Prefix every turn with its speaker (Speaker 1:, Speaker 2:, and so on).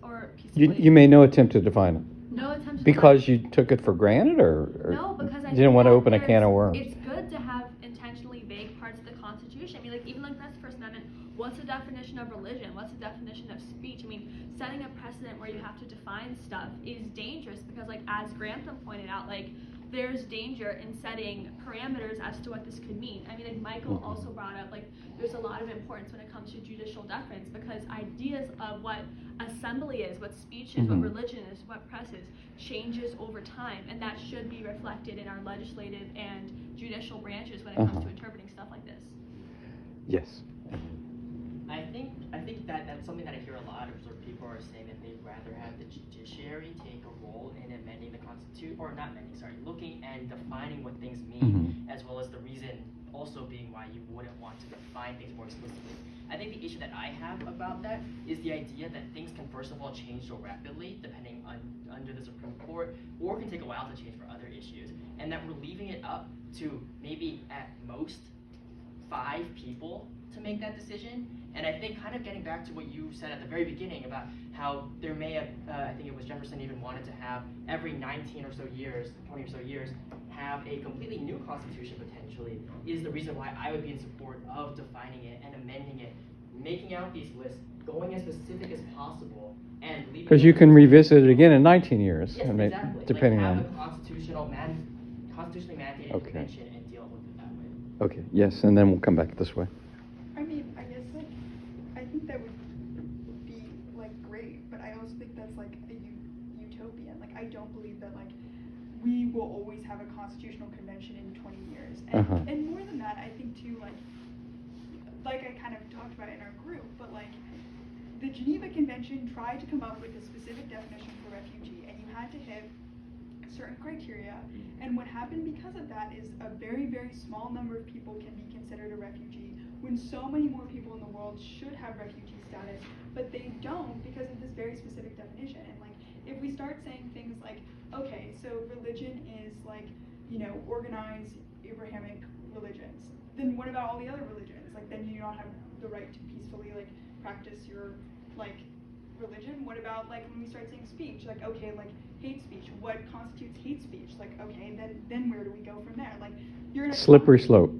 Speaker 1: or peaceably.
Speaker 2: You made no attempt to define it.
Speaker 1: No attempt to
Speaker 2: because you took it for granted, or
Speaker 1: no, because I
Speaker 2: you didn't want to open a can of worms?
Speaker 1: It's good to have intentionally vague parts of the Constitution. I mean, like, even like that's the First Amendment. What's the definition of religion? What's the definition of speech? I mean, setting a precedent where you have to define stuff is dangerous because, like, as Grantham pointed out, like, there's danger in setting parameters as to what this could mean. I mean, like Michael also brought up, like, there's a lot of importance when it comes to judicial deference because ideas of what assembly is, what speech is, what religion is, what press is, changes over time, and that should be reflected in our legislative and judicial branches when it comes to interpreting stuff like this.
Speaker 2: Yes.
Speaker 3: I think that that's something that I hear a lot of sort of people are saying that they'd rather have the judiciary take a role in amending the Constitution, or not amending, sorry, looking and defining what things mean, as well as the reason also being why you wouldn't want to define things more explicitly. I think the issue that I have about that is the idea that things can first of all change so rapidly depending on under the Supreme Court, or can take a while to change for other issues, and that we're leaving it up to maybe at most 5 people to make that decision. And I think kind of getting back to what you said at the very beginning about how there may have, I think it was Jefferson even wanted to have every 19 or so years, 20 or so years, have a completely new constitution potentially, is the reason why I would be in support of defining it and amending it, making out these lists, going as specific as possible, and leaving.
Speaker 2: Because you can revisit it again in 19 years.
Speaker 3: Yes, exactly.
Speaker 2: Depending
Speaker 3: like,
Speaker 2: on.
Speaker 3: Have a constitutionally mandated convention and deal with it that way.
Speaker 2: Okay, yes, and then we'll come back this way.
Speaker 4: I mean, I guess, like, I think that would be, like, great, but I also think that's, like, a utopian. Like, I don't believe that, like, we will always have a constitutional convention in 20 years. And, and more than that, I think, too, like I kind of talked about in our group, but, like, the Geneva Convention tried to come up with a specific definition for refugee, and you had to hit certain criteria, and what happened because of that is a very, very small number of people can be considered a refugee when so many more people in the world should have refugee status, but they don't because of this very specific definition. And, like, if we start saying things like, okay, so religion is, like, you know, organized Abrahamic religions, then what about all the other religions? Like, then you don't have the right to peacefully, like, practice your, like, religion. What about, like, when we start saying speech? Like, okay, like, hate speech. What constitutes hate speech? Like, okay, then where do we go from there? Like, you're gonna
Speaker 2: slippery slope.